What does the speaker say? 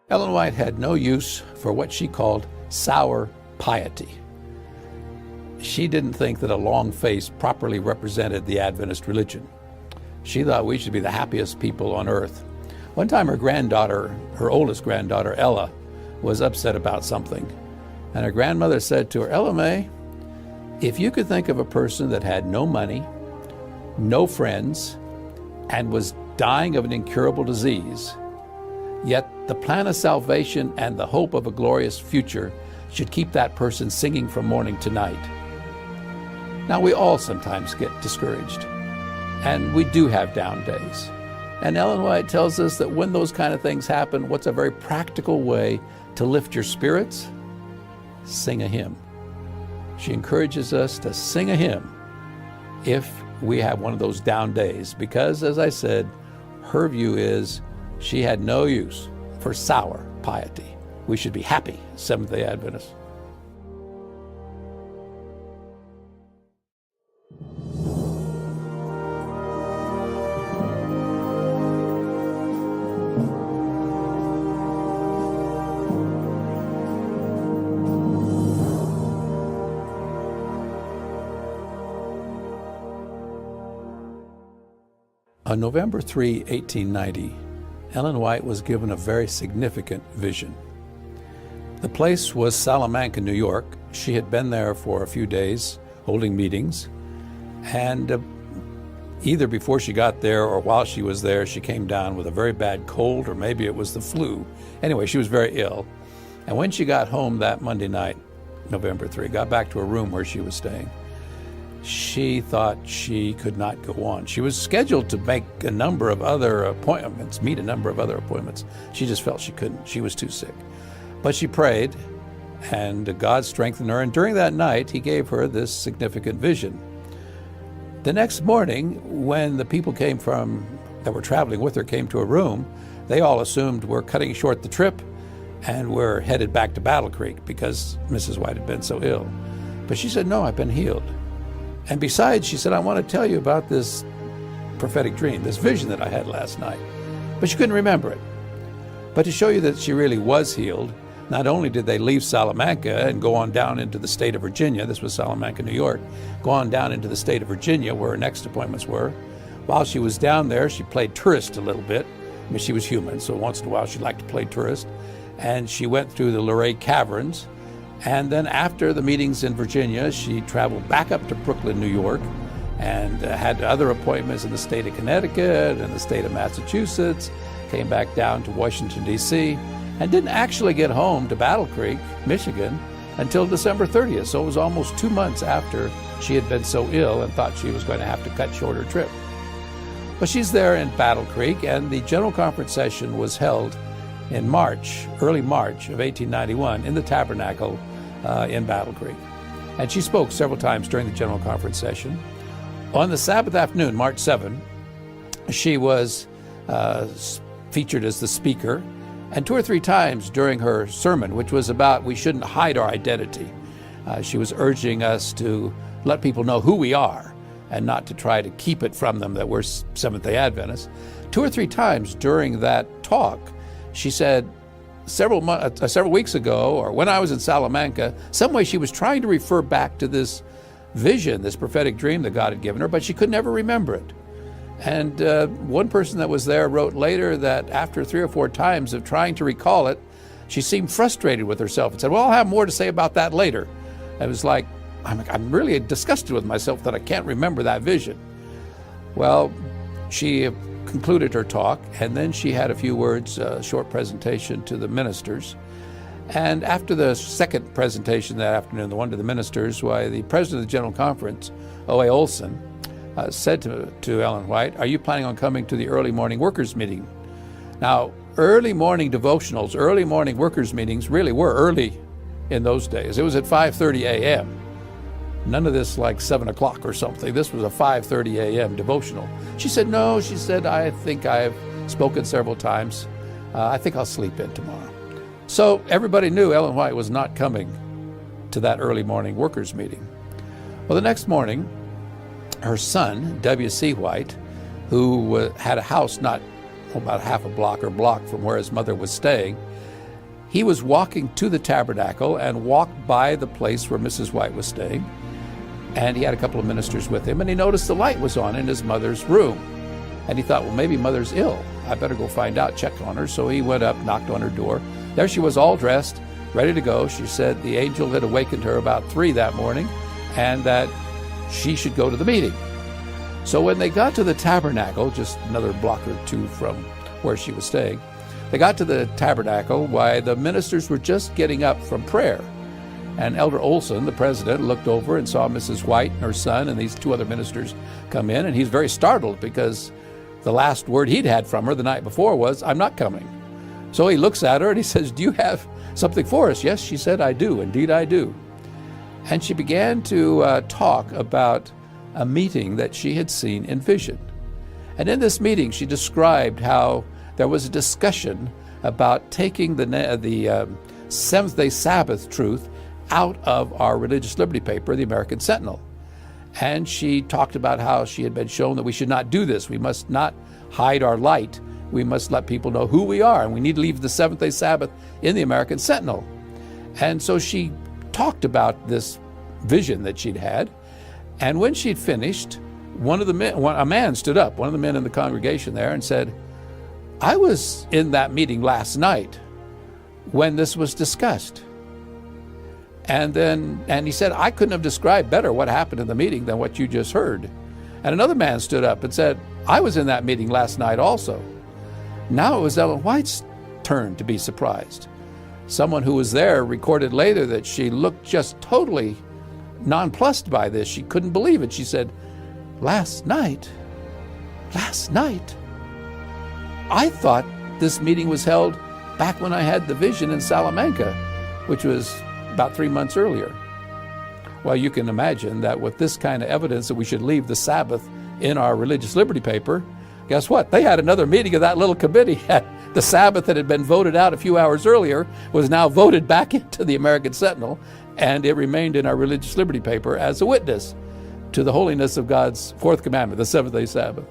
Ellen White had no use for what she called sour piety. She didn't think that a long face properly represented the Adventist religion. She thought we should be the happiest people on earth. One time her oldest granddaughter, Ella, was upset about something. And her grandmother said to her, "Ella May, if you could think of a person that had no money, no friends, and was dying of an incurable disease, yet the plan of salvation and the hope of a glorious future should keep that person singing from morning to night." Now, we all sometimes get discouraged, and we do have down days. And Ellen White tells us that when those kind of things happen, what's a very practical way to lift your spirits? Sing a hymn. She encourages us to sing a hymn if we have one of those down days, because, as I said, her view is she had no use for sour piety. We should be happy Seventh-day Adventists. On November 3, 1890, Ellen White was given a very significant vision. The place was Salamanca, New York. She had been there for a few days holding meetings, and either before she got there or while she was there, she came down with a very bad cold, or maybe it was the flu. Anyway, she was very ill. And when she got home that Monday night, November 3, got back to her room where she was staying, she thought she could not go on. She was scheduled to make a number of other appointments, meet a number of other appointments. She just felt she couldn't. She was too sick. But she prayed, and God strengthened her, and during that night, he gave her this significant vision. The next morning, when the people that were traveling with her came to her room, they all assumed we're cutting short the trip, and we're headed back to Battle Creek because Mrs. White had been so ill. But she said, "No, I've been healed. And besides," she said, "I want to tell you about this prophetic dream, this vision that I had last night." But she couldn't remember it. But to show you that she really was healed, not only did they leave Salamanca and go on down into the state of Virginia, this was Salamanca, New York, go on down into the state of Virginia where her next appointments were. While she was down there, she played tourist a little bit. I mean, she was human, so once in a while she liked to play tourist. And she went through the Luray Caverns. And then after the meetings in Virginia, she traveled back up to Brooklyn, New York, and had other appointments in the state of Connecticut and the state of Massachusetts, came back down to Washington, D.C., and didn't actually get home to Battle Creek, Michigan, until December 30th. So it was almost 2 months after she had been so ill and thought she was going to have to cut short her trip. But she's there in Battle Creek, and the General Conference session was held in March, early March of 1891, in the Tabernacle in Battle Creek. And she spoke several times during the General Conference session. On the Sabbath afternoon, March 7, she was featured as the speaker, and 2 or 3 times during her sermon, which was about we shouldn't hide our identity. She was urging us to let people know who we are and not to try to keep it from them that we're Seventh-day Adventists. 2 or 3 times during that talk, she said, several weeks ago, or when I was in Salamanca, some way she was trying to refer back to this vision, this prophetic dream that God had given her, but she could never remember it. And one person that was there wrote later that after 3 or 4 times of trying to recall it, she seemed frustrated with herself and said, "Well, I'll have more to say about that later." It was like, I'm really disgusted with myself that I can't remember that vision. Well, she concluded her talk, and then she had a few words, a short presentation to the ministers. And after the second presentation that afternoon, the one to the ministers, the president of the General Conference, O.A. Olson, said to Ellen White, "Are you planning on coming to the early morning workers meeting?" Now, early morning devotionals, early morning workers meetings really were early in those days. It was at 5:30 a.m. None of this like 7 o'clock or something. This was a 5:30 a.m. devotional. She said, "No," she said, "I think I've spoken several times. I think I'll sleep in tomorrow." So everybody knew Ellen White was not coming to that early morning workers meeting. Well, the next morning, her son, W.C. White, who had a house not about half a block or block from where his mother was staying, he was walking to the tabernacle and walked by the place where Mrs. White was staying. And he had a couple of ministers with him, and he noticed the light was on in his mother's room. And he thought, well, maybe mother's ill. I better go find out, check on her. So he went up, knocked on her door. There she was, all dressed, ready to go. She said the angel had awakened her about 3 that morning and that she should go to the meeting. So when they got to the tabernacle, just another block or 2 from where she was staying, they got to the tabernacle while the ministers were just getting up from prayer. And Elder Olson, the president, looked over and saw Mrs. White and her son and these 2 other ministers come in, and he's very startled because the last word he'd had from her the night before was, "I'm not coming." So he looks at her and he says, "Do you have something for us?" "Yes," she said, "I do. Indeed, I do." And she began to talk about a meeting that she had seen in vision. And in this meeting, she described how there was a discussion about taking the Seventh-day Sabbath truth out of our religious liberty paper, the American Sentinel. And she talked about how she had been shown that we should not do this. We must not hide our light. We must let people know who we are, and we need to leave the Seventh-day Sabbath in the American Sentinel. And so she talked about this vision that she'd had, and when she'd finished, a man stood up, one of the men in the congregation there, and said, "I was in that meeting last night when this was discussed." And he said, "I couldn't have described better what happened in the meeting than what you just heard." And another man stood up and said, "I was in that meeting last night also." Now it was Ellen White's turn to be surprised. Someone who was there recorded later that she looked just totally nonplussed by this. She couldn't believe it. She said, last night, I thought this meeting was held back when I had the vision in Salamanca, which was about 3 months earlier." Well, you can imagine that with this kind of evidence that we should leave the Sabbath in our religious liberty paper, guess what? They had another meeting of that little committee. The Sabbath that had been voted out a few hours earlier was now voted back into the American Sentinel, and it remained in our religious liberty paper as a witness to the holiness of God's 4th commandment, the Seventh-day Sabbath.